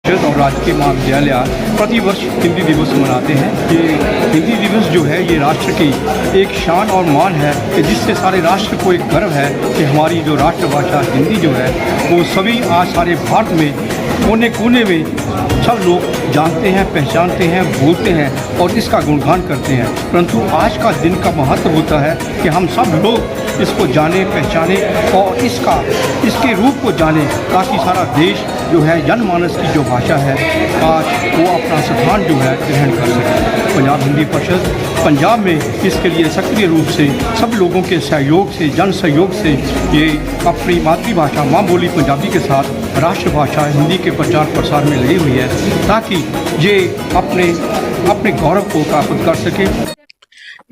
और राजकीय महाविद्यालय प्रतिवर्ष हिंदी दिवस मनाते हैं। ये हिंदी दिवस जो है ये राष्ट्र की एक शान और मान है कि जिससे सारे राष्ट्र को एक गर्व है कि हमारी जो राष्ट्रभाषा हिंदी जो है वो सभी आज सारे भारत में कोने कोने में सब लोग जानते हैं, पहचानते हैं, बोलते हैं और इसका गुणगान करते हैं। परंतु आज का दिन का महत्व होता है कि हम सब लोग इसको जाने, पहचाने और इसके रूप को जाने, ताकि सारा देश जो है जनमानस की जो भाषा है आज वो अपना स्थान जो है ग्रहण कर सके। पंजाब हिंदी परिषद पंजाब में इसके लिए सक्रिय रूप से सब लोगों के सहयोग से, जन सहयोग से ये अपनी मातृभाषा माँ बोली पंजाबी के साथ राष्ट्रभाषा हिंदी के प्रचार प्रसार में लगी हुई है, ताकि ये अपने गौरव को प्राप्त कर सके।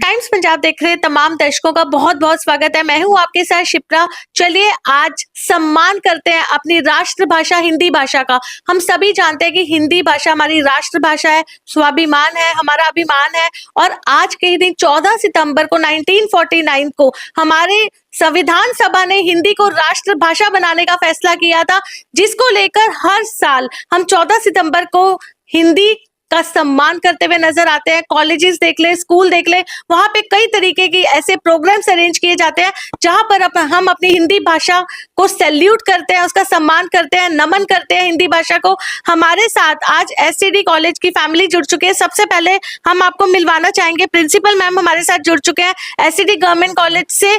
टाइम्स पंजाब देख रहे तमाम दर्शकों का बहुत बहुत स्वागत है। मैं हूं आपके साथ शिप्रा। चलिए आज सम्मान करते हैं अपनी राष्ट्रभाषा हिंदी भाषा का। हम सभी जानते हैं कि हिंदी भाषा हमारी राष्ट्रभाषा है, स्वाभिमान है, हमारा अभिमान है। और आज के ही दिन 14 सितंबर को 1949 को हमारे संविधान सभा ने हिंदी को राष्ट्रभाषा बनाने का फैसला किया था, जिसको लेकर हर साल हम 14 सितंबर को हिंदी का सम्मान करते हुए नजर आते हैं। कॉलेजेस देख ले, स्कूल देख ले, वहां पे कई तरीके की ऐसे प्रोग्राम्स अरेंज किए जाते हैं जहां पर हम अपनी हिंदी भाषा को सैल्यूट करते हैं, उसका सम्मान करते हैं, नमन करते हैं हिंदी भाषा को। हमारे साथ आज एससीडी कॉलेज की फैमिली जुड़ चुके हैं। सबसे पहले हम आपको मिलवाना चाहेंगे, प्रिंसिपल मैम हमारे साथ जुड़ चुके हैं एससीडी गवर्नमेंट कॉलेज से,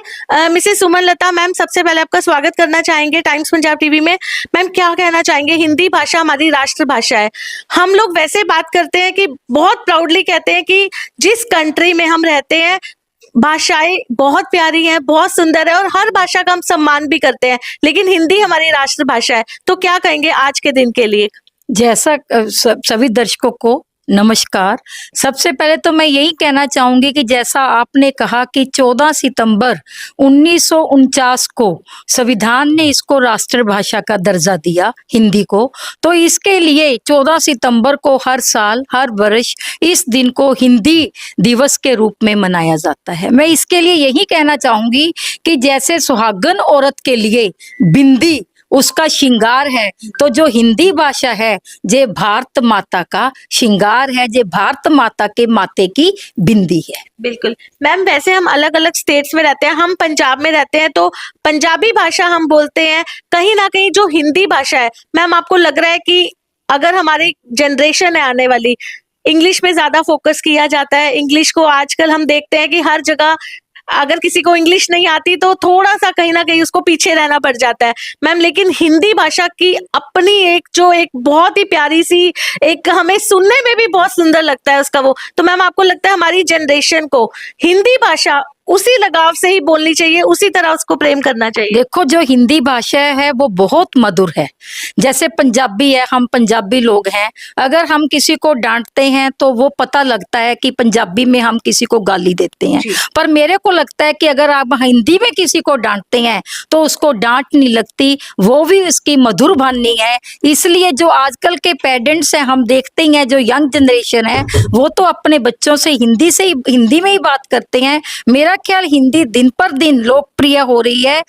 मिसेस सुमन लता मैम। सबसे पहले आपका स्वागत करना चाहेंगे टाइम्स पंजाब टीवी में। मैम क्या कहना चाहेंगे? हिंदी भाषा हमारी राष्ट्रभाषा है। हम लोग वैसे बात करते हैं कि बहुत प्राउडली कहते हैं कि जिस कंट्री में हम रहते हैं भाषाएं बहुत प्यारी हैं, बहुत सुंदर है और हर भाषा का हम सम्मान भी करते हैं, लेकिन हिंदी हमारी राष्ट्रभाषा है। तो क्या कहेंगे आज के दिन के लिए? जैसा सभी दर्शकों को नमस्कार। सबसे पहले तो मैं यही कहना चाहूंगी कि जैसा आपने कहा कि 14 सितंबर 1949 को संविधान ने इसको राष्ट्रभाषा का दर्जा दिया हिंदी को, तो इसके लिए 14 सितंबर को हर साल हर वर्ष इस दिन को हिंदी दिवस के रूप में मनाया जाता है। मैं इसके लिए यही कहना चाहूंगी कि जैसे सुहागन औरत के लिए बिंदी उसका श्रृंगार है, तो जो हिंदी भाषा है जे भारत माता का श्रृंगार है, जे भारत माता के माथे की बिंदी है। बिल्कुल मैम। वैसे हम अलग अलग स्टेट्स में रहते हैं, हम पंजाब में रहते हैं तो पंजाबी भाषा हम बोलते हैं। कहीं ना कहीं जो हिंदी भाषा है मैम, आपको लग रहा है कि अगर हमारी जनरेशन है आने वाली, इंग्लिश पे ज्यादा फोकस किया जाता है। इंग्लिश को आजकल हम देखते हैं कि हर जगह अगर किसी को इंग्लिश नहीं आती तो थोड़ा सा कहीं ना कहीं उसको पीछे रहना पड़ जाता है मैम, लेकिन हिंदी भाषा की अपनी एक बहुत ही प्यारी सी एक, हमें सुनने में भी बहुत सुंदर लगता है उसका वो। तो मैम आपको लगता है हमारी जनरेशन को हिंदी भाषा उसी लगाव से ही बोलनी चाहिए, उसी तरह उसको प्रेम करना चाहिए? देखो, जो हिंदी भाषा है वो बहुत मधुर है। जैसे पंजाबी है, हम पंजाबी लोग हैं, अगर हम किसी को डांटते हैं तो वो पता लगता है कि पंजाबी में हम किसी को गाली देते हैं। पर मेरे को लगता है कि अगर आप हिंदी में किसी को डांटते हैं तो उसको डांट नहीं लगती, वो भी उसकी मधुर वाणी है। इसलिए जो आजकल के पेरेंट्स हैं, हम देखते हैं जो यंग जनरेशन है वो तो अपने बच्चों से हिंदी में ही बात करते हैं। मेरा ख्याल हिंदी दिन पर दिन लोकप्रिय हो रही है,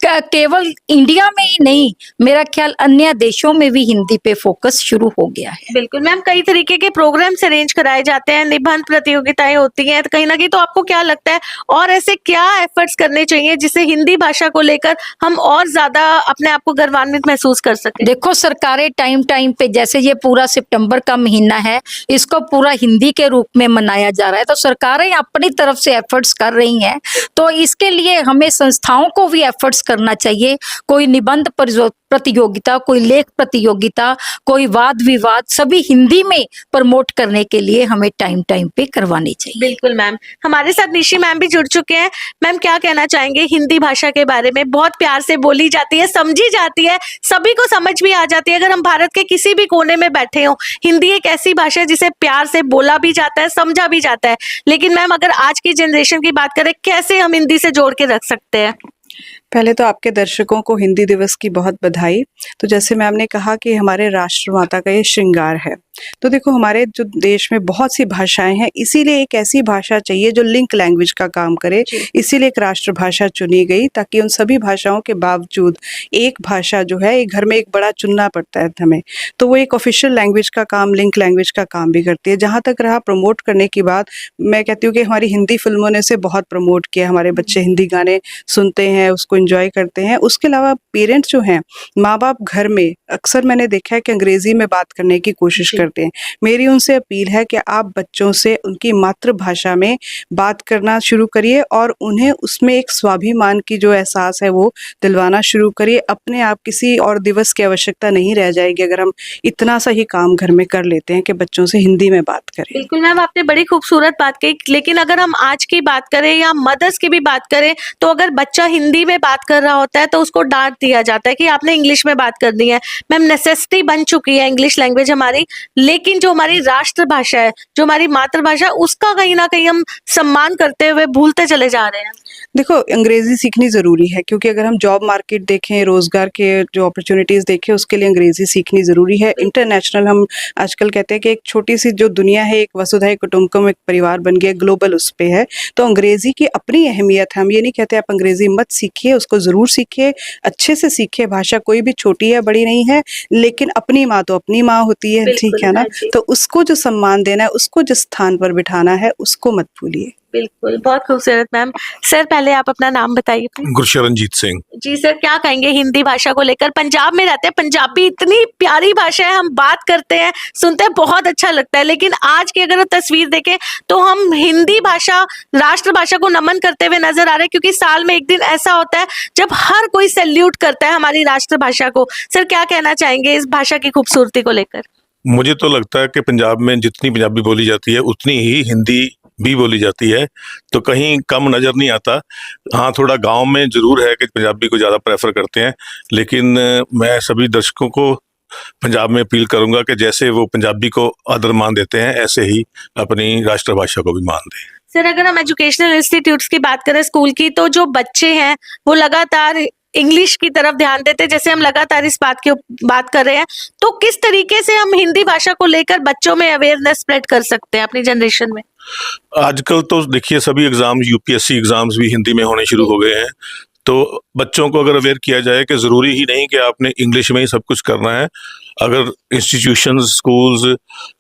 केवल इंडिया में ही नहीं, मेरा ख्याल अन्य देशों में भी हिंदी पे फोकस शुरू हो गया है। बिल्कुल मैम। कई तरीके के प्रोग्राम्स अरेंज कराए जाते हैं, निबंध प्रतियोगिताएं होती हैं कहीं ना कहीं, तो आपको क्या लगता है और ऐसे क्या एफर्ट्स करने चाहिए जिससे हिंदी भाषा को लेकर हम और ज्यादा अपने आप को गर्वान्वित महसूस कर सके? देखो, सरकारें टाइम टाइम पे, जैसे ये पूरा सितंबर का महीना है, इसको पूरा हिंदी के रूप में मनाया जा रहा है, तो सरकारें अपनी तरफ से एफर्ट्स कर रही हैं। तो इसके लिए हमें संस्थाओं को भी एफर्ट्स करना चाहिए। कोई निबंध प्रतियोगिता, कोई लेख प्रतियोगिता, कोई वाद विवाद, सभी हिंदी में प्रमोट करने के लिए हमें टाइम टाइम पे करवानी चाहिए। बिल्कुल मैम। हमारे साथ निशी मैम भी जुड़ चुके हैं। मैम क्या कहना चाहेंगे हिंदी भाषा के बारे में? बहुत प्यार से बोली जाती है, समझी जाती है, सभी को समझ भी आ जाती है। अगर हम भारत के किसी भी कोने में बैठे हो, हिंदी एक ऐसी भाषा है जिसे प्यार से बोला भी जाता है, समझा भी जाता है। लेकिन मैम अगर आज की जनरेशन की बात करें, कैसे हम हिंदी से जोड़ के रख सकते हैं? पहले तो आपके दर्शकों को हिंदी दिवस की बहुत बधाई। तो जैसे मैम ने कहा कि हमारे राष्ट्रमाता का ये श्रृंगार है। तो देखो हमारे जो देश में बहुत सी भाषाएं हैं, इसीलिए एक ऐसी भाषा चाहिए जो लिंक लैंग्वेज का काम करे। इसीलिए एक राष्ट्रभाषा चुनी गई, ताकि उन सभी भाषाओं के बावजूद एक भाषा जो है, एक घर में एक बड़ा चुनना पड़ता है हमें, तो वो एक ऑफिशियल लैंग्वेज का काम, लिंक लैंग्वेज का काम भी करती है। जहाँ तक रहा प्रमोट करने की बात, मैं कहती हूँ कि हमारी हिंदी फिल्मों ने इसे बहुत प्रमोट किया। हमारे बच्चे हिंदी गाने सुनते हैं, उसको एंजॉय करते हैं। उसके अलावा पेरेंट्स जो हैं, माँ बाप घर में अक्सर मैंने देखा है कि अंग्रेजी में बात करने की कोशिश करते हैं। मेरी उनसे अपील है कि आप बच्चों से उनकी मातृभाषा में बात करना शुरू करिए और उन्हें उसमें एक स्वाभिमान की जो एहसास है वो दिलवाना शुरू करिए। अपने आप किसी और दिवस की आवश्यकता नहीं रह जाएगी अगर हम इतना सा ही काम घर में कर लेते हैं कि बच्चों से हिंदी में बात करें। बिल्कुल मैम, आपने बड़ी खूबसूरत बात कही, लेकिन अगर हम आज की बात करें या मदर्स की भी बात करें, तो अगर बच्चा हिंदी में बात कर रहा होता है तो उसको डांट दिया जाता है कि आपने इंग्लिश में बात करनी है। मैम, नेसेसिटी बन चुकी है इंग्लिश लैंग्वेज हमारी, लेकिन जो हमारी राष्ट्रभाषा है, जो हमारी मातृभाषा, उसका कहीं ना कहीं हम सम्मान करते हुए भूलते चले जा रहे हैं। देखो अंग्रेजी सीखनी ज़रूरी है, क्योंकि अगर हम जॉब मार्केट देखें, रोज़गार के जो अपॉर्चुनिटीज़ देखें, उसके लिए अंग्रेजी सीखनी ज़रूरी है। इंटरनेशनल हम आजकल कहते हैं कि एक छोटी सी जो दुनिया है, एक वसुधैव कुटुंबकम, एक परिवार बन गया, ग्लोबल उस पे है। तो अंग्रेजी की अपनी अहमियत है। हम ये नहीं कहते आप अंग्रेजी मत सीखिए, उसको ज़रूर सीखिए, अच्छे से सीखिए। भाषा कोई भी छोटी है बड़ी नहीं है, लेकिन अपनी माँ तो अपनी माँ होती है, ठीक है ना। तो उसको जो सम्मान देना है, उसको जिस स्थान पर बिठाना है, उसको मत भूलिए। बिल्कुल, बहुत खूबसूरत मैम। सर, पहले आप अपना नाम बताइए प्लीज। गुरशरणजीत सिंह। जी सर, क्या कहेंगे हिंदी भाषा को लेकर? पंजाब में रहते हैं, पंजाबी इतनी प्यारी भाषा है, हम बात करते हैं, सुनते हैं, बहुत अच्छा लगता है, लेकिन आज की अगर तस्वीर देखें तो हम हिंदी भाषा, राष्ट्रभाषा को नमन करते हुए नजर आ रहे हैं, क्योंकि साल में एक दिन ऐसा होता है जब हर कोई सैल्यूट करता है हमारी राष्ट्रभाषा को। सर, क्या कहना चाहेंगे इस भाषा की खूबसूरती को लेकर? मुझे तो लगता है कि पंजाब में जितनी पंजाबी बोली जाती है उतनी ही हिंदी भी बोली जाती है, तो कहीं कम नज़र नहीं आता। हाँ, थोड़ा गांव में ज़रूर है कि पंजाबी को ज़्यादा प्रेफर करते हैं, लेकिन मैं सभी दर्शकों को पंजाब में अपील करूंगा कि जैसे वो पंजाबी को आदर मान देते हैं, ऐसे ही अपनी राष्ट्रभाषा को भी मान दें। सर, अगर हम एजुकेशनल इंस्टीट्यूट्स की बात करें, स्कूल की, तो जो बच्चे हैं वो लगातार इंग्लिश की तरफ ध्यान देते हैं, जैसे हम लगातार इस बात कर रहे हैं, तो किस तरीके से हम हिंदी भाषा को लेकर बच्चों में अवेयरनेस स्प्रेड कर सकते हैं अपनी जनरेशन में? आजकल तो देखिए सभी एग्जाम्स, यूपीएससी एग्जाम्स भी हिंदी में होने शुरू हो गए हैं। तो बच्चों को अगर अवेयर किया जाए कि ज़रूरी ही नहीं कि आपने इंग्लिश में ही सब कुछ करना है, अगर इंस्टीट्यूशंस, स्कूल्स,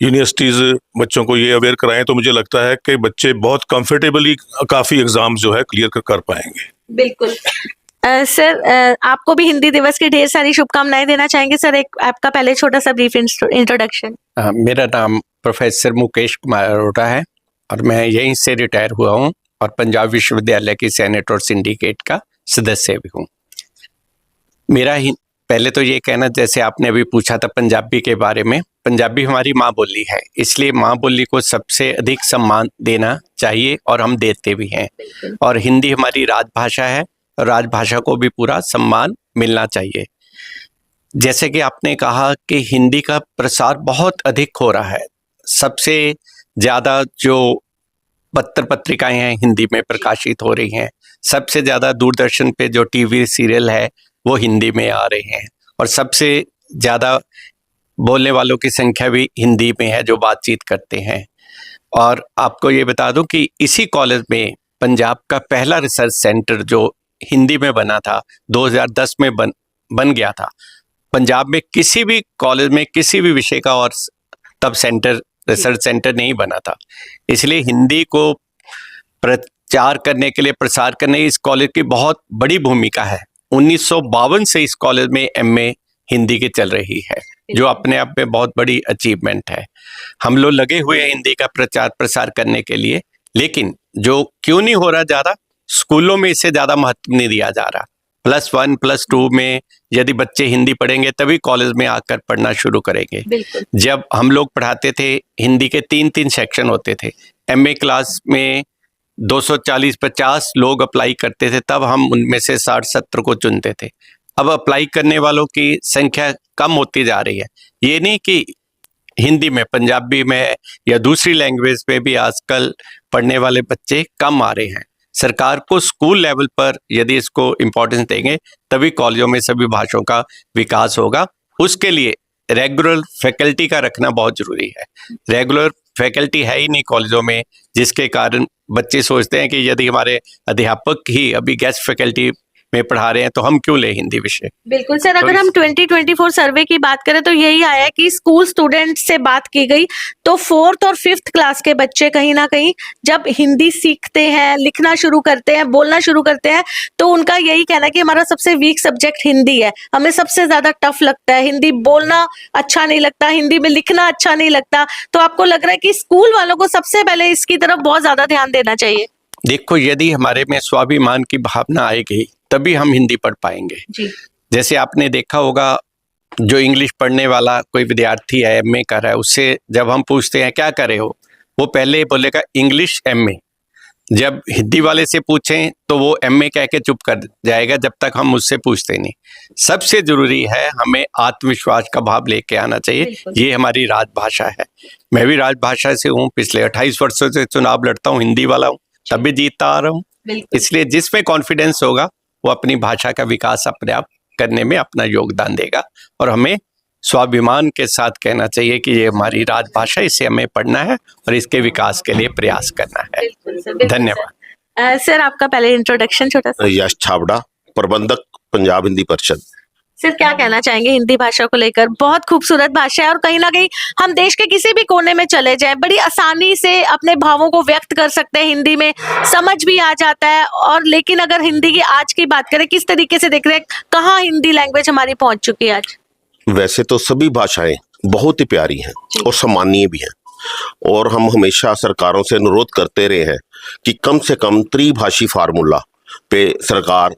यूनिवर्सिटीज़ बच्चों को ये अवेयर कराएं, तो मुझे लगता है कि बच्चे बहुत कंफर्टेबली काफ़ी एग्जाम्स जो है क्लियर कर पाएंगे। बिल्कुल। सर, आपको भी हिंदी दिवस की ढेर सारी शुभकामनाएं देना चाहेंगे। सर, एक आपका पहले छोटा सा ब्रीफ इंट्रोडक्शन। मेरा नाम प्रोफेसर मुकेश कुमार अरोड़ा है और मैं यहीं से रिटायर हुआ हूँ और पंजाब विश्वविद्यालय की सेनेट और सिंडिकेट का सदस्य भी हूँ। मेरा पहले तो ये कहना, जैसे आपने अभी पूछा था पंजाबी के बारे में, पंजाबी हमारी माँ बोली है, इसलिए माँ बोली को सबसे अधिक सम्मान देना चाहिए और हम देते भी हैं। और हिंदी हमारी राजभाषा है, राजभाषा को भी पूरा सम्मान मिलना चाहिए। जैसे कि आपने कहा कि हिंदी का प्रसार बहुत अधिक हो रहा है, सबसे ज़्यादा जो पत्र पत्रिकाएं हैं हिंदी में प्रकाशित हो रही हैं, सबसे ज़्यादा दूरदर्शन पे जो टीवी सीरियल है वो हिंदी में आ रहे हैं, और सबसे ज़्यादा बोलने वालों की संख्या भी हिंदी में है जो बातचीत करते हैं। और आपको ये बता दूं कि इसी कॉलेज में पंजाब का पहला रिसर्च सेंटर जो हिंदी में बना था, 2010 में बन गया था। पंजाब में किसी भी कॉलेज में किसी भी विषय का और तब रिसर्च सेंटर नहीं बना था। इसलिए हिंदी को प्रचार करने के लिए, प्रसार करने की इस कॉलेज की बहुत बड़ी भूमिका है। 1952 से इस कॉलेज में एमए हिंदी की चल रही है, जो अपने आप में बहुत बड़ी अचीवमेंट है। हम लोग लगे हुए हैं हिंदी का प्रचार प्रसार करने के लिए, लेकिन जो क्यों नहीं हो रहा ज़्यादा, स्कूलों में इसे ज़्यादा महत्व नहीं दिया जा रहा। +1 +2 में यदि बच्चे हिंदी पढ़ेंगे तभी कॉलेज में आकर पढ़ना शुरू करेंगे। जब हम लोग पढ़ाते थे, हिंदी के 3-3 सेक्शन होते थे। एमए क्लास में 240-50 लोग अप्लाई करते थे, तब हम उनमें से 60-70 को चुनते थे। अब अप्लाई करने वालों की संख्या कम होती जा रही है। ये नहीं कि हिंदी में, पंजाबी में या दूसरी लैंग्वेज पे भी आजकल पढ़ने वाले बच्चे कम आ रहे हैं। सरकार को स्कूल लेवल पर यदि इसको इम्पोर्टेंस देंगे तभी कॉलेजों में सभी भाषाओं का विकास होगा। उसके लिए रेगुलर फैकल्टी का रखना बहुत जरूरी है। रेगुलर फैकल्टी है ही नहीं कॉलेजों में, जिसके कारण बच्चे सोचते हैं कि यदि हमारे अध्यापक ही अभी गेस्ट फैकल्टी में पढ़ा रहे हैं तो हम क्यों ले हिंदी विषय। बिल्कुल सर, अगर तो हम 2024 सर्वे की बात करें तो यही आया है कि स्कूल स्टूडेंट से बात की गई तो 4th और 5th क्लास के बच्चे कहीं ना कहीं जब हिंदी सीखते हैं, लिखना शुरू करते हैं, बोलना शुरू करते हैं, तो उनका यही कहना है कि हमारा सबसे वीक सब्जेक्ट हिंदी है, हमें सबसे ज्यादा टफ लगता है, हिंदी बोलना अच्छा नहीं लगता, हिंदी में लिखना अच्छा नहीं लगता। तो आपको लग रहा है कि स्कूल वालों को सबसे पहले इसकी तरफ बहुत ज्यादा ध्यान देना चाहिए? देखो, यदि हमारे में स्वाभिमान की भावना आएगी तभी हम हिंदी पढ़ पाएंगे जी। जैसे आपने देखा होगा, जो इंग्लिश पढ़ने वाला कोई विद्यार्थी है, एमए कर रहा है, उससे जब हम पूछते हैं क्या करे हो, वो पहले ही बोलेगा इंग्लिश एमए। जब हिंदी वाले से पूछें तो वो एमए कह के चुप कर जाएगा, जब तक हम उससे पूछते नहीं। सबसे जरूरी है हमें आत्मविश्वास का भाव लेके आना चाहिए। ये हमारी राजभाषा है। मैं भी राजभाषा से हूँ, पिछले 28 वर्षों से चुनाव लड़ता हूँ, हिंदी वाला हूँ, तभी जीतता आ रहा हूँ। इसलिए जिसमें कॉन्फिडेंस होगा वो अपनी भाषा का विकास अपने आप करने में अपना योगदान देगा। और हमें स्वाभिमान के साथ कहना चाहिए कि ये हमारी राजभाषा, इसे हमें पढ़ना है और इसके विकास के लिए प्रयास करना है। धन्यवाद। सर, आपका पहले इंट्रोडक्शन छोटा सा। यश छाबड़ा, प्रबंधक पंजाब हिंदी परिषद। सर, क्या कहना चाहेंगे हिंदी भाषा को लेकर? बहुत खूबसूरत भाषा है और कहीं ना कहीं हम देश के किसी भी कोने में चले जाएं बड़ी आसानी से अपने भावों को व्यक्त कर सकते हैं, हिंदी में समझ भी आ जाता है। और लेकिन अगर हिंदी की आज की बात करें, किस तरीके से देख रहे हैं, कहाँ हिंदी लैंग्वेज हमारी पहुंच चुकी है आज? वैसे तो सभी भाषाएं बहुत ही प्यारी हैं और सम्मानीय भी हैं, और हम हमेशा सरकारों से अनुरोध करते रहे हैं कि कम से कम त्रिभाषी फार्मूला पे सरकार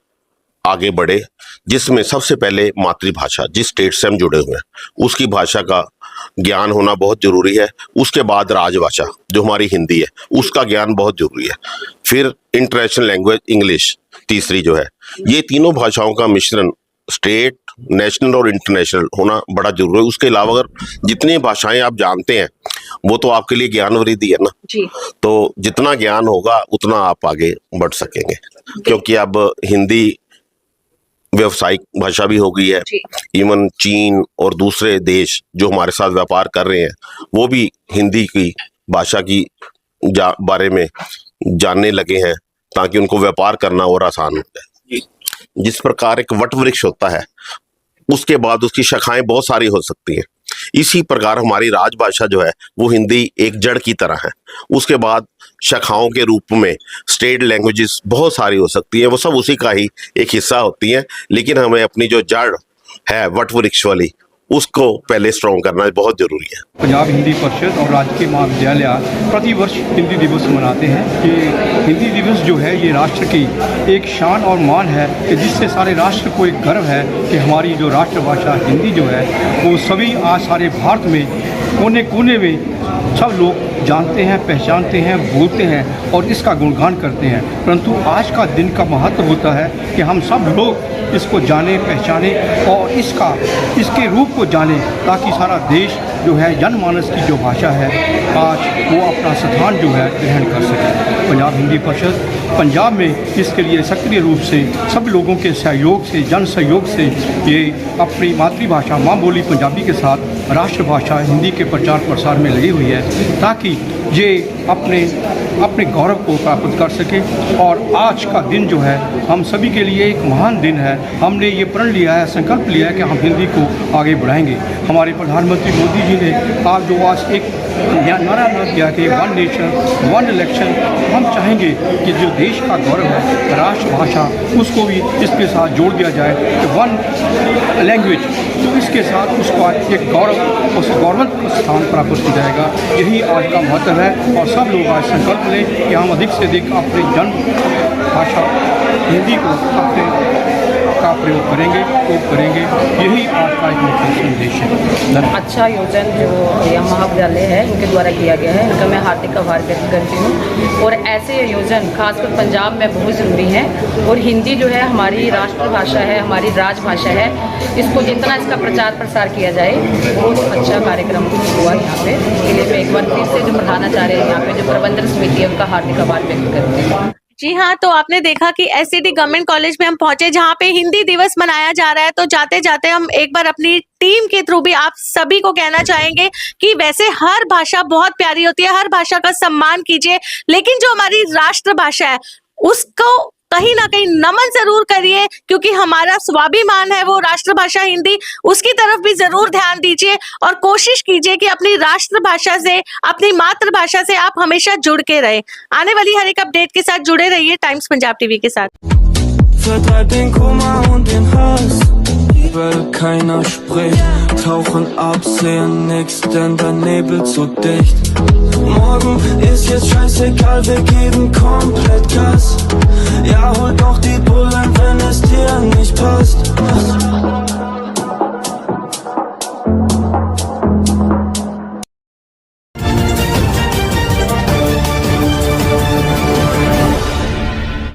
आगे बढ़े, जिसमें सबसे पहले मातृभाषा, जिस स्टेट से हम जुड़े हुए हैं उसकी भाषा का ज्ञान होना बहुत जरूरी है। उसके बाद राजभाषा जो हमारी हिंदी है उसका ज्ञान बहुत जरूरी है। फिर इंटरनेशनल लैंग्वेज इंग्लिश तीसरी जो है। ये तीनों भाषाओं का मिश्रण स्टेट, नेशनल और इंटरनेशनल होना बड़ा जरूरी है। उसके अलावा अगर जितनी भाषाएं आप जानते हैं वो तो आपके लिए ज्ञान वृद्धि है ना जी। तो जितना ज्ञान होगा उतना आप आगे बढ़ सकेंगे, क्योंकि अब हिंदी व्यवसायिक भाषा भी हो गई है। इवन चीन और दूसरे देश जो हमारे साथ व्यापार कर रहे हैं वो भी हिंदी की भाषा की बारे में जानने लगे हैं, ताकि उनको व्यापार करना और आसान हो जाए। जिस प्रकार एक वट वृक्ष होता है उसके बाद उसकी शाखाएं बहुत सारी हो सकती हैं, इसी प्रकार हमारी राजभाषा जो है वो हिंदी एक जड़ की तरह है। उसके बाद शाखाओं के रूप में स्टेट लैंग्वेजेस बहुत सारी हो सकती हैं, वो सब उसी का ही एक हिस्सा होती हैं। लेकिन हमें अपनी जो जड़ है वट वृक्ष वाली, उसको पहले स्ट्रॉन्ग करना बहुत जरूरी है। पंजाब हिंदी परिषद और राजकीय महाविद्यालय प्रतिवर्ष हिंदी दिवस मनाते हैं। ये हिंदी दिवस जो है ये राष्ट्र की एक शान और मान है कि जिससे सारे राष्ट्र को एक गर्व है कि हमारी जो राष्ट्रभाषा हिंदी जो है वो सभी आज सारे भारत में कोने कोने में सब लोग जानते हैं, पहचानते हैं, बोलते हैं और इसका गुणगान करते हैं। परंतु आज का दिन का महत्व होता है कि हम सब लोग इसको जाने, पहचाने और इसके रूप को जाने, ताकि सारा देश जो है जनमानस की जो भाषा है आज वो अपना स्थान जो है ग्रहण कर सके। पंजाब हिंदी परिषद पंजाब में इसके लिए सक्रिय रूप से सब लोगों के सहयोग से, जन सहयोग से ये अपनी मातृभाषा माँ बोली पंजाबी के साथ राष्ट्रभाषा हिंदी के प्रचार प्रसार में लगी हुई है, ताकि ये अपने गौरव को प्राप्त कर सके। और आज का दिन जो है हम सभी के लिए एक महान दिन है। हमने ये प्रण लिया है, संकल्प लिया है कि हम हिंदी को आगे बढ़ाएंगे। हमारे प्रधानमंत्री मोदी जी ने आज एक नारा किया कि 1 नेशन 1 इलेक्शन। हम चाहेंगे कि जो देश का गौरव है राष्ट्रभाषा, उसको भी इसके साथ जोड़ दिया जाए कि 1 लैंग्वेज, तो इसके साथ उसका एक गौरव, उस गौरवंत स्थान प्राप्त हो जाएगा। यही आज का महत्व है और सब लोग आज संकल्प लें कि हम अधिक से अधिक अपनी जन भाषा हिंदी को अपने का प्रयोग करेंगे। यही आज का एक मुख्य संदेश है। अच्छा आयोजन जो यह महाविद्यालय है इनके द्वारा किया गया है, इनका मैं हार्दिक आभार व्यक्त करती हूँ। और ऐसे आयोजन खासकर पंजाब में बहुत ज़रूरी हैं। और हिंदी जो है हमारी राष्ट्रभाषा है, हमारी राजभाषा है, इसको जितना इसका प्रचार प्रसार किया जाए बहुत अच्छा कार्यक्रम हुआ यहाँ पे। इसके लिए मैं एक बार फिर से जो प्रधानाचार्य यहाँ पे जो प्रबंधन समिति है उनका हार्दिक आभार व्यक्त करती हूँ। जी हाँ, तो आपने देखा कि एससीडी गवर्नमेंट कॉलेज में हम पहुंचे जहाँ पे हिंदी दिवस मनाया जा रहा है। तो जाते जाते हम एक बार अपनी टीम के थ्रू भी आप सभी को कहना चाहेंगे कि वैसे हर भाषा बहुत प्यारी होती है, हर भाषा का सम्मान कीजिए, लेकिन जो हमारी राष्ट्रभाषा है उसको कहीं ना कहीं नमन जरूर करिए, क्योंकि हमारा स्वाभिमान है वो राष्ट्रभाषा हिंदी, उसकी तरफ भी जरूर ध्यान दीजिए और कोशिश कीजिए कि अपनी राष्ट्रभाषा से, अपनी मातृभाषा से आप हमेशा जुड़ के रहे। आने वाली हर एक अपडेट के साथ जुड़े रहिए टाइम्स पंजाब टीवी के साथ। Vertreibt den Kummer und den Hass, weil keiner spricht. Tauchen ab, sehen nix, denn der Nebel zu dicht. Morgen ist jetzt scheißegal, wir geben komplett Gas.